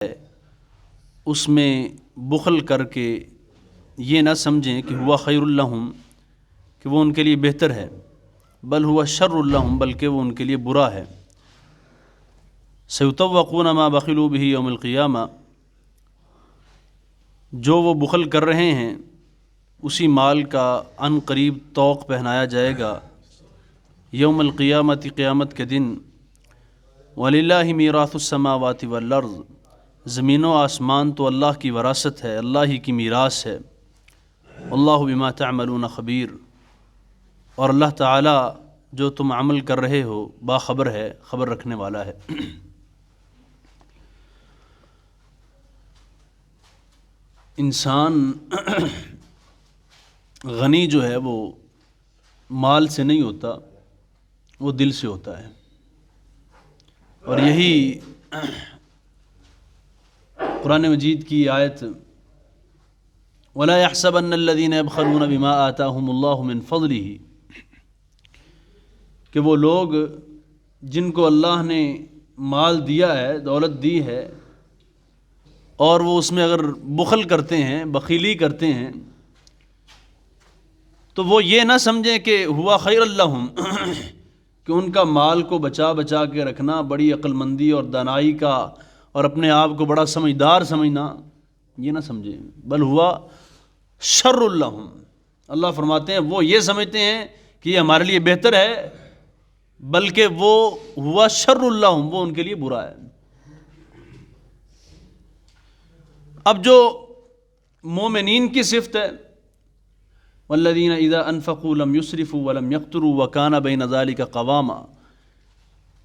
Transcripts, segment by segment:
اس میں بخل کر کے یہ نہ سمجھیں کہ ہوا خیر لہم، کہ وہ ان کے لیے بہتر ہے، بل ہوا شر لہم، بلکہ وہ ان کے لیے برا ہے۔ سیطوقون ما بخلوا بہ یوم القیامہ، جو وہ بخل کر رہے ہیں اسی مال کا عن قریب طوق پہنایا جائے گا یوم القیامت، قیامت کے دن۔ وَلِلَّهِ مِيرَاثُ السَّمَاوَاتِ وَالْأَرْضِ، زمین و آسمان تو اللہ کی وراثت ہے، اللہ ہی کی میراث ہے۔ واللہ بما تعملون خبیر، اور اللہ تعالی جو تم عمل کر رہے ہو باخبر ہے، خبر رکھنے والا ہے۔ انسان غنی جو ہے وہ مال سے نہیں ہوتا، وہ دل سے ہوتا ہے، اور یہی قرآن مجید کی آیت وَلَا يَحْسَبَنَّ الَّذِينَ يَبْخَلُونَ بِمَا آتَاهُمُ اللَّهُ مِنْ فَضْلِهِ، کہ وہ لوگ جن کو اللہ نے مال دیا ہے، دولت دی ہے، اور وہ اس میں اگر بخل کرتے ہیں، بخیلی کرتے ہیں، تو وہ یہ نہ سمجھیں کہ ہوا خیر لہم کہ ان کا مال کو بچا بچا کے رکھنا بڑی عقل مندی اور دانائی کا، اور اپنے آپ کو بڑا سمجھدار سمجھنا، یہ نہ سمجھیں، بل ہوا شر لہم۔ اللہ فرماتے ہیں وہ یہ سمجھتے ہیں کہ یہ ہمارے لیے بہتر ہے، بلکہ وہ ہوا شر لہم، وہ ان کے لیے برا ہے۔ اب جو مومنین کی صفت ہے والذین اذا انفقوا لم یسرفوا ولم یقتروا وکان بین ذلک قواما،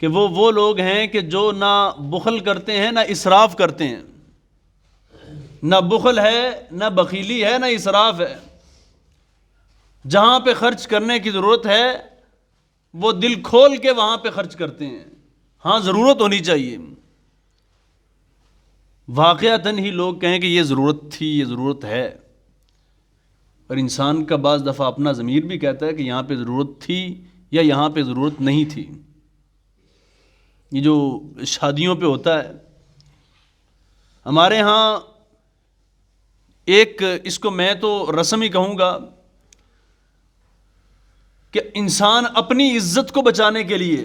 کہ وہ لوگ ہیں کہ جو نہ بخل کرتے ہیں نہ اسراف کرتے ہیں، نہ بخل ہے نہ بخیلی ہے نہ اسراف ہے۔ جہاں پہ خرچ کرنے کی ضرورت ہے وہ دل کھول کے وہاں پہ خرچ کرتے ہیں، ہاں ضرورت ہونی چاہیے، واقعتاً ہی لوگ کہیں کہ یہ ضرورت تھی، یہ ضرورت ہے، اور انسان کا بعض دفعہ اپنا ضمیر بھی کہتا ہے کہ یہاں پہ ضرورت تھی یا یہاں پہ ضرورت نہیں تھی۔ یہ جو شادیوں پہ ہوتا ہے ہمارے ہاں، ایک اس کو میں تو رسم ہی کہوں گا کہ انسان اپنی عزت کو بچانے کے لیے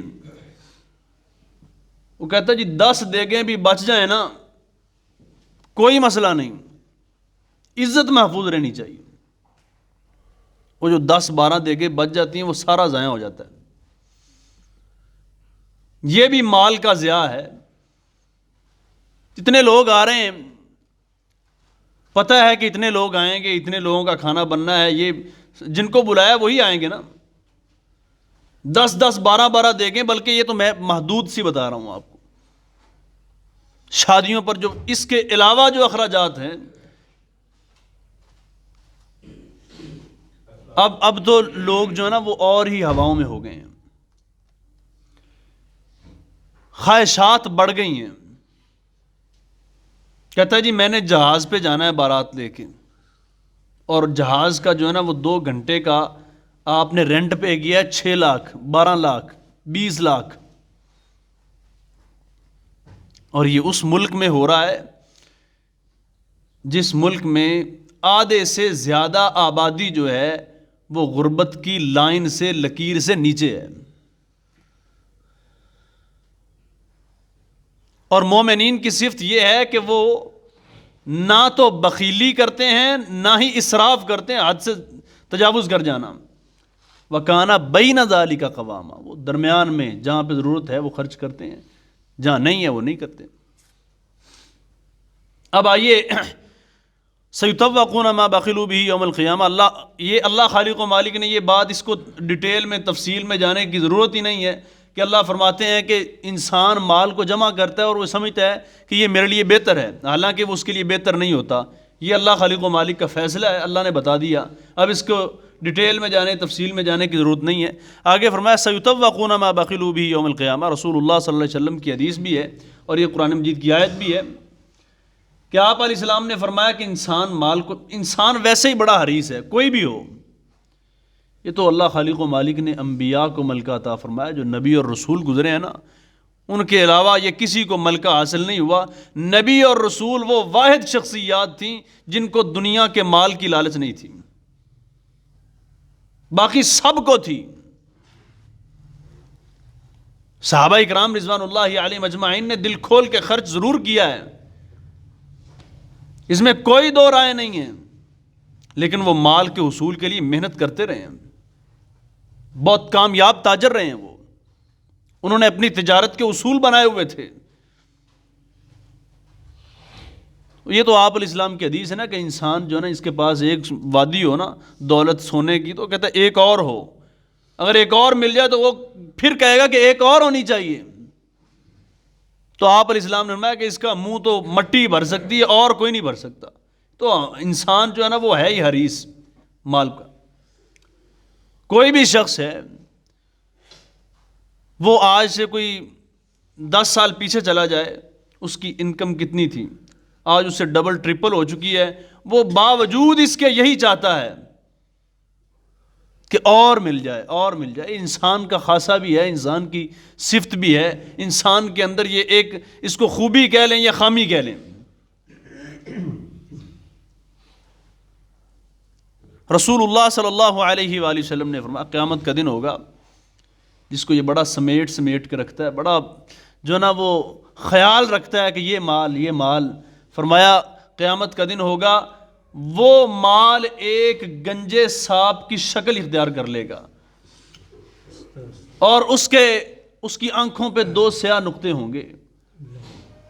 وہ کہتا ہے جی 10 دیگیں بھی بچ جائیں نا کوئی مسئلہ نہیں، عزت محفوظ رہنی چاہیے۔ وہ جو 10-12 دیگیں بچ جاتی ہیں وہ سارا ضائع ہو جاتا ہے۔ یہ بھی مال کا ضیاع ہے۔ اتنے لوگ آ رہے ہیں، پتہ ہے کہ اتنے لوگ آئیں گے، اتنے لوگوں کا کھانا بننا ہے، یہ جن کو بلایا وہی آئیں گے نا، 10-10 12-12 دیگیں، بلکہ یہ تو میں محدود سی بتا رہا ہوں آپ کو۔ شادیوں پر جو اس کے علاوہ جو اخراجات ہیں، اب تو لوگ جو ہے نا وہ اور ہی ہواؤں میں ہو گئے ہیں، خواہشات بڑھ گئی ہیں۔ کہتا ہے جی میں نے جہاز پہ جانا ہے بارات لے کے، اور جہاز کا جو ہے نا وہ 2 گھنٹے کا آپ نے رینٹ پہ کیا 6 لاکھ 12 لاکھ 20 لاکھ، اور یہ اس ملک میں ہو رہا ہے جس ملک میں آدھے سے زیادہ آبادی جو ہے وہ غربت کی لائن سے، لکیر سے نیچے ہے۔ اور مومنین کی صفت یہ ہے کہ وہ نہ تو بخیلی کرتے ہیں نہ ہی اسراف کرتے ہیں، حد سے تجاوز کر جانا۔ وَكَانَ بَيْنَ ذَلِكَ قَوَامًا، وہ درمیان میں جہاں پہ ضرورت ہے وہ خرچ کرتے ہیں، جہاں نہیں ہے وہ نہیں کرتے۔ اب آئیے سَيُطَوَّقُونَ مَا بَخِلُوا بِهِ يَوْمَ الْقِيَامَةِ، اللہ خالق و مالک نے یہ بات، اس کو ڈیٹیل میں تفصیل میں جانے کی ضرورت ہی نہیں ہے کہ اللہ فرماتے ہیں کہ انسان مال کو جمع کرتا ہے اور وہ سمجھتا ہے کہ یہ میرے لیے بہتر ہے، حالانکہ وہ اس کے لیے بہتر نہیں ہوتا۔ یہ اللہ خالق و مالک کا فیصلہ ہے، اللہ نے بتا دیا، اب اس کو ڈیٹیل میں جانے، تفصیل میں جانے کی ضرورت نہیں ہے۔ آگے فرمایا سَيُطَوَّقُونَ مَا بَخِلُوا بِهِ يَوْمَ الْقِيَامَةِ، رسول اللہ صلی اللہ علیہ وسلم کی حدیث بھی ہے اور یہ قرآن مجید کی آیت بھی ہے کہ آپ علیہ السلام نے فرمایا کہ انسان ویسے ہی بڑا حریص ہے، کوئی بھی ہو۔ یہ تو اللہ خالق و مالک نے انبیاء کو ملکہ عطا فرمایا، جو نبی اور رسول گزرے ہیں نا، ان کے علاوہ یہ کسی کو ملکہ حاصل نہیں ہوا۔ نبی اور رسول وہ واحد شخصیات تھیں جن کو دنیا کے مال کی لالچ نہیں تھی، باقی سب کو تھی۔ صحابہ اکرام رضوان اللہ علیہم اجمعین نے دل کھول کے خرچ ضرور کیا ہے، اس میں کوئی دو رائے نہیں ہے، لیکن وہ مال کے حصول کے لیے محنت کرتے رہے ہیں، بہت کامیاب تاجر رہے ہیں وہ، انہوں نے اپنی تجارت کے اصول بنائے ہوئے تھے۔ یہ تو آپ علیہ السلام کی حدیث ہے نا کہ انسان جو ہے نا اس کے پاس ایک وادی ہو نا دولت سونے کی تو کہتا ہے ایک اور ہو، اگر ایک اور مل جائے تو وہ پھر کہے گا کہ ایک اور ہونی چاہیے۔ تو آپ علیہ السلام نے فرمایا کہ اس کا منہ تو مٹی بھر سکتی ہے اور کوئی نہیں بھر سکتا۔ تو انسان جو ہے نا وہ ہے ہی حریص مال کا۔ کوئی بھی شخص ہے، وہ آج سے کوئی 10 سال پیچھے چلا جائے، اس کی انکم کتنی تھی، آج اس سے ڈبل ٹرپل ہو چکی ہے، وہ باوجود اس کے یہی چاہتا ہے کہ اور مل جائے اور مل جائے۔ انسان کا خاصہ بھی ہے، انسان کی صفت بھی ہے، انسان کے اندر یہ ایک، اس کو خوبی کہہ لیں یا خامی کہہ لیں۔ رسول اللہ صلی اللہ علیہ وآلہ وسلم نے فرمایا قیامت کا دن ہوگا، جس کو یہ بڑا سمیٹ کے رکھتا ہے، بڑا جو نا وہ خیال رکھتا ہے کہ یہ مال، فرمایا قیامت کا دن ہوگا، وہ مال ایک گنجے سانپ کی شکل اختیار کر لے گا، اور اس کی آنکھوں پہ 2 سیاہ نقطے ہوں گے،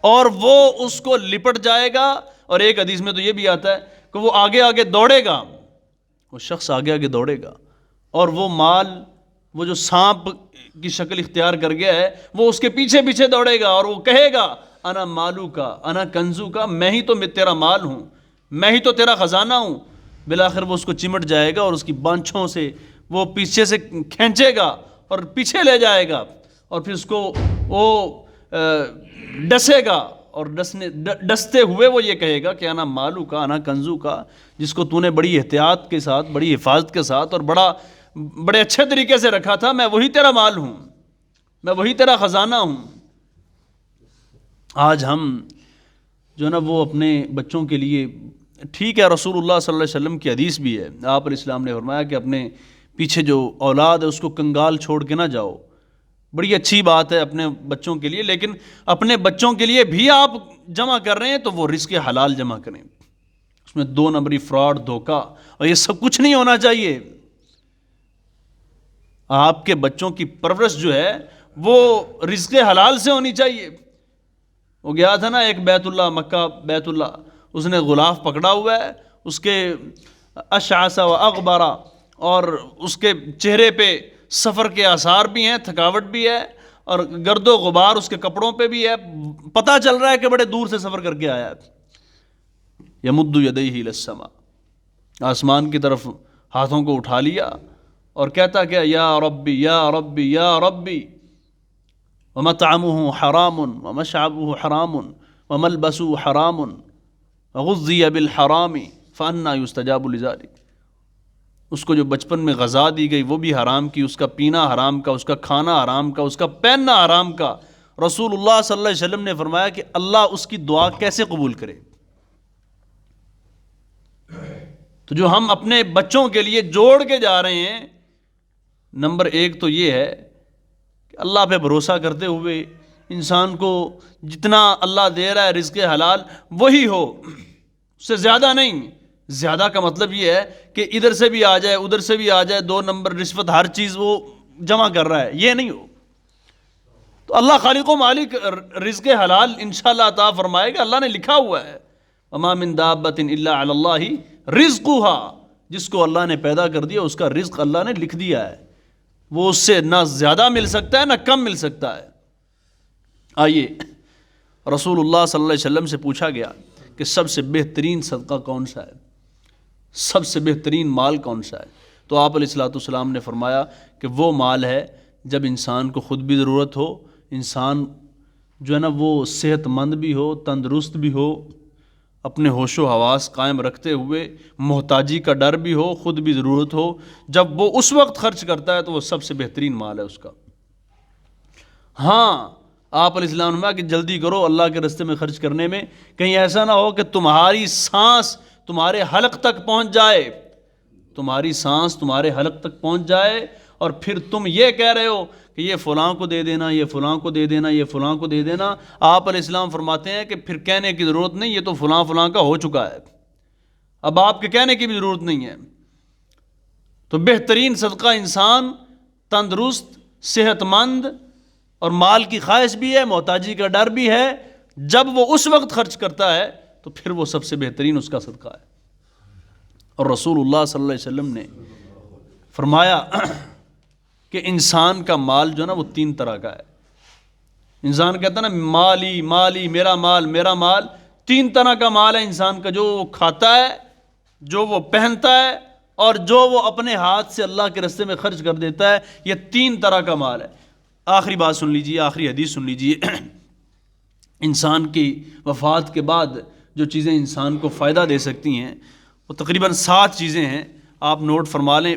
اور وہ اس کو لپٹ جائے گا۔ اور ایک حدیث میں تو یہ بھی آتا ہے کہ وہ آگے آگے دوڑے گا، وہ شخص آگے آگے دوڑے گا، اور وہ مال، وہ جو سانپ کی شکل اختیار کر گیا ہے، وہ اس کے پیچھے پیچھے دوڑے گا، اور وہ کہے گا انا مالو کا انا کنزو کا، میں ہی تو تیرا مال ہوں، میں ہی تو تیرا خزانہ ہوں۔ بالآخر وہ اس کو چمٹ جائے گا اور اس کی بانچھوں سے وہ پیچھے سے کھینچے گا اور پیچھے لے جائے گا، اور پھر اس کو وہ ڈسے گا، اور ڈستے ہوئے وہ یہ کہے گا کہ انا مالو کا انا کنزو کا، جس کو تو نے بڑی احتیاط کے ساتھ، بڑی حفاظت کے ساتھ اور بڑے اچھے طریقے سے رکھا تھا، میں وہی تیرا مال ہوں، میں وہی تیرا خزانہ ہوں۔ آج ہم جو ہے نا وہ اپنے بچوں کے لیے، ٹھیک ہے رسول اللہ صلی اللہ علیہ وسلم کی حدیث بھی ہے، آپ علیہ السلام نے فرمایا کہ اپنے پیچھے جو اولاد ہے اس کو کنگال چھوڑ کے نہ جاؤ، بڑی اچھی بات ہے اپنے بچوں کے لیے، لیکن اپنے بچوں کے لیے بھی آپ جمع کر رہے ہیں تو وہ رزق حلال جمع کریں، اس میں 2 نمبری فراڈ، دھوکہ اور یہ سب کچھ نہیں ہونا چاہیے۔ آپ کے بچوں کی پرورش جو ہے وہ رزق حلال سے ہونی چاہیے۔ وہ گیا تھا نا ایک بیت اللہ، مکہ بیت اللہ، اس نے غلاف پکڑا ہوا ہے، اس کے اشعث و اغبرا، اور اس کے چہرے پہ سفر کے آثار بھی ہیں، تھکاوٹ بھی ہے، اور گرد و غبار اس کے کپڑوں پہ بھی ہے، پتہ چل رہا ہے کہ بڑے دور سے سفر کر کے آیا ہے۔ یمد یدیہ الی السماء، آسمان کی طرف ہاتھوں کو اٹھا لیا اور کہتا کہ یا ربی یا ربی یا ربی، ومطعمه حرام ومشربه حرام وملبسه حرام وغذی بالحرام فأنى يستجاب لذلك۔ اس کو جو بچپن میں غذا دی گئی وہ بھی حرام کی، اس کا پینا حرام کا، اس کا کھانا حرام کا، اس کا پہننا حرام کا۔ رسول اللہ صلی اللہ علیہ وسلم نے فرمایا کہ اللہ اس کی دعا کیسے قبول کرے؟ تو جو ہم اپنے بچوں کے لیے جوڑ کے جا رہے ہیں، نمبر 1 تو یہ ہے کہ اللہ پہ بھروسہ کرتے ہوئے انسان کو جتنا اللہ دے رہا ہے رزق حلال وہی ہو، اس سے زیادہ نہیں۔ زیادہ کا مطلب یہ ہے کہ ادھر سے بھی آ جائے ادھر سے بھی آ جائے، 2 نمبر رشوت، ہر چیز وہ جمع کر رہا ہے، یہ نہیں ہو۔ تو اللہ خالق و مالک رزق حلال انشاءاللہ عطا فرمائے گا، اللہ نے لکھا ہوا ہے وما من دابۃ الا علی اللہ رزقها، جس کو اللہ نے پیدا کر دیا اس کا رزق اللہ نے لکھ دیا ہے، وہ اس سے نہ زیادہ مل سکتا ہے نہ کم مل سکتا ہے۔ آئیے رسول اللہ صلی اللہ علیہ وسلم سے پوچھا گیا کہ سب سے بہترین صدقہ کون سا ہے، سب سے بہترین مال کون سا ہے؟ تو آپ علیہ الصلوۃ والسلام نے فرمایا کہ وہ مال ہے جب انسان کو خود بھی ضرورت ہو، انسان جو ہے نا وہ صحت مند بھی ہو، تندرست بھی ہو، اپنے ہوش و حواس قائم رکھتے ہوئے، محتاجی کا ڈر بھی ہو، خود بھی ضرورت ہو، جب وہ اس وقت خرچ کرتا ہے تو وہ سب سے بہترین مال ہے اس کا۔ ہاں آپ علیہ السلام نے فرمایا کہ جلدی کرو اللہ کے راستے میں خرچ کرنے میں، کہیں ایسا نہ ہو کہ تمہاری سانس تمہارے حلق تک پہنچ جائے، تمہاری سانس تمہارے حلق تک پہنچ جائے اور پھر تم یہ کہہ رہے ہو کہ یہ فلاں کو دے دینا، یہ فلاں کو دے دینا، یہ فلاں کو دے دینا۔ آپ علیہ السلام فرماتے ہیں کہ پھر کہنے کی ضرورت نہیں، یہ تو فلاں فلاں کا ہو چکا ہے، اب آپ کے کہنے کی بھی ضرورت نہیں ہے۔ تو بہترین صدقہ انسان تندرست، صحت مند اور مال کی خواہش بھی ہے، محتاجی کا ڈر بھی ہے، جب وہ اس وقت خرچ کرتا ہے تو پھر وہ سب سے بہترین اس کا صدقہ ہے۔ اور رسول اللہ صلی اللہ علیہ وسلم نے فرمایا کہ انسان کا مال جو ہے نا وہ 3 طرح کا ہے۔ انسان کہتا ہے نا مالی مالی، میرا مال میرا مال، 3 طرح کا مال ہے انسان کا، جو وہ کھاتا ہے، جو وہ پہنتا ہے، اور جو وہ اپنے ہاتھ سے اللہ کے راستے میں خرچ کر دیتا ہے۔ یہ 3 طرح کا مال ہے۔ آخری بات سن لیجیے، آخری حدیث سن لیجیے۔ انسان کی وفات کے بعد جو چیزیں انسان کو فائدہ دے سکتی ہیں وہ تقریباً 7 چیزیں ہیں، آپ نوٹ فرما لیں۔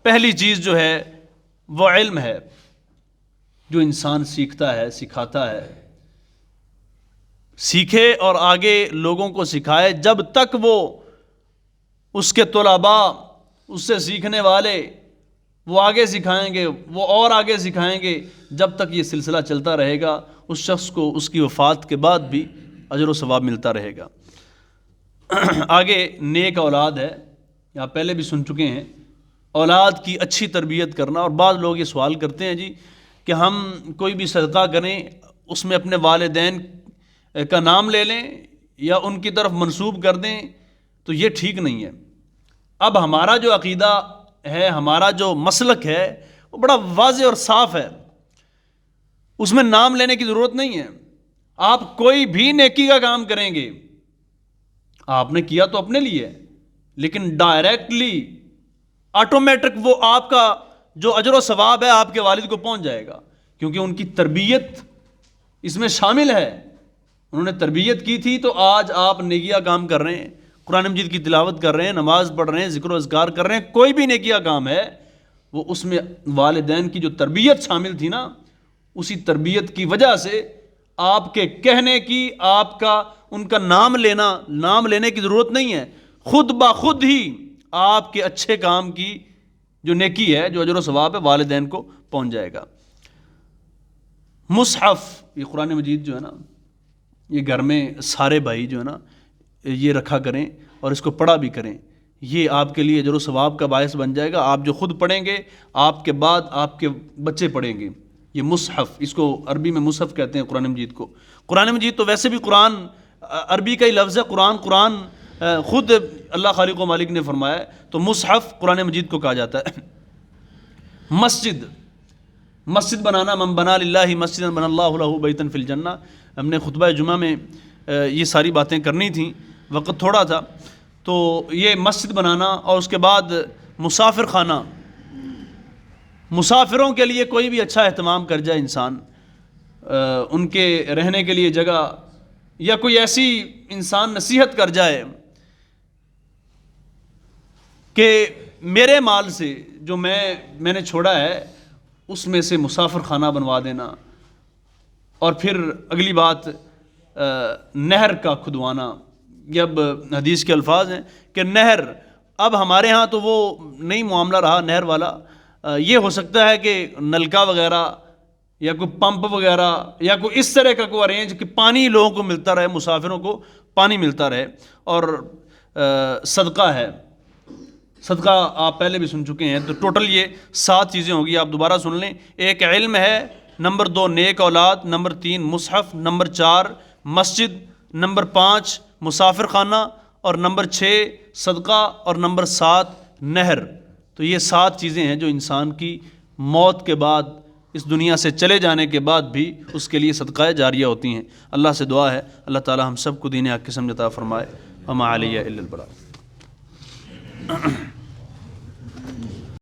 پہلی چیز جو ہے وہ علم ہے، جو انسان سیکھتا ہے، سکھاتا ہے، سیکھے اور آگے لوگوں کو سکھائے۔ جب تک وہ اس کے طلباء، اس سے سیکھنے والے وہ آگے سکھائیں گے، وہ اور آگے سکھائیں گے، جب تک یہ سلسلہ چلتا رہے گا اس شخص کو اس کی وفات کے بعد بھی اجر و ثواب ملتا رہے گا۔ آگے نیک اولاد ہے، یا پہلے بھی سن چکے ہیں، اولاد کی اچھی تربیت کرنا۔ اور بعض لوگ یہ سوال کرتے ہیں جی کہ ہم کوئی بھی صدقہ کریں اس میں اپنے والدین کا نام لے لیں یا ان کی طرف منسوب کر دیں، تو یہ ٹھیک نہیں ہے۔ اب ہمارا جو عقیدہ ہے، ہمارا جو مسلک ہے وہ بڑا واضح اور صاف ہے، اس میں نام لینے کی ضرورت نہیں ہے۔ آپ کوئی بھی نیکی کا کام کریں گے، آپ نے کیا تو اپنے لیے، لیکن ڈائریکٹلی آٹومیٹک وہ آپ کا جو اجر و ثواب ہے آپ کے والد کو پہنچ جائے گا، کیونکہ ان کی تربیت اس میں شامل ہے۔ انہوں نے تربیت کی تھی تو آج آپ نیکیہ کام کر رہے ہیں، قرآن مجید کی تلاوت کر رہے ہیں، نماز پڑھ رہے ہیں، ذکر و اذکار کر رہے ہیں، کوئی بھی نیکیہ کام ہے وہ اس میں والدین کی جو تربیت شامل تھی نا، اسی تربیت کی وجہ سے آپ کے کہنے کی، آپ کا ان کا نام لینے کی ضرورت نہیں ہے، خود بخود ہی آپ کے اچھے کام کی جو نیکی ہے، جو اجر و ثواب ہے، والدین کو پہنچ جائے گا۔ مصحف، یہ قرآن مجید جو ہے نا، یہ گھر میں سارے بھائی جو ہے نا یہ رکھا کریں اور اس کو پڑھا بھی کریں، یہ آپ کے لیے اجر و ثواب کا باعث بن جائے گا۔ آپ جو خود پڑھیں گے، آپ کے بعد آپ کے بچے پڑھیں گے۔ یہ مصحف، اس کو عربی میں مصحف کہتے ہیں قرآن مجید کو۔ قرآن مجید تو ویسے بھی قرآن عربی کا ہی لفظ ہے، قرآن خود اللہ خالق و مالک نے فرمایا ہے، تو مصحف قرآن مجید کو کہا جاتا ہے۔ مسجد بنانا، من بنا للہ مسجدا بنى اللہ لہ بیتا فی الجنہ، ہم نے خطبہ جمعہ میں یہ ساری باتیں کرنی تھیں، وقت تھوڑا تھا، تو یہ مسجد بنانا، اور اس کے بعد مسافر خانہ، مسافروں کے لیے کوئی بھی اچھا اہتمام کر جائے انسان، ان کے رہنے کے لیے جگہ، یا کوئی ایسی انسان نصیحت کر جائے کہ میرے مال سے جو میں نے چھوڑا ہے اس میں سے مسافر خانہ بنوا دینا۔ اور پھر اگلی بات نہر کا کھدوانا، یہ اب حدیث کے الفاظ ہیں کہ نہر، اب ہمارے ہاں تو وہ نہیں معاملہ رہا نہر والا، یہ ہو سکتا ہے کہ نلکا وغیرہ یا کوئی پمپ وغیرہ یا کوئی اس طرح کا کوئی ارینج کہ پانی لوگوں کو ملتا رہے، مسافروں کو پانی ملتا رہے۔ اور صدقہ ہے، صدقہ آپ پہلے بھی سن چکے ہیں، تو ٹوٹل یہ 7 چیزیں ہوگی، آپ دوبارہ سن لیں۔ ایک علم ہے، نمبر 2 نیک اولاد، نمبر 3 مصحف، نمبر 4 مسجد، نمبر 5 مسافر خانہ، اور نمبر 6 صدقہ، اور نمبر 7 نہر۔ تو یہ 7 چیزیں ہیں جو انسان کی موت کے بعد، اس دنیا سے چلے جانے کے بعد بھی اس کے لیے صدقہ جاریہ ہوتی ہیں۔ اللہ سے دعا ہے اللہ تعالی ہم سب کو دین حق کی سمجھ عطا فرمائے۔ وما علیہ الا البلاغ۔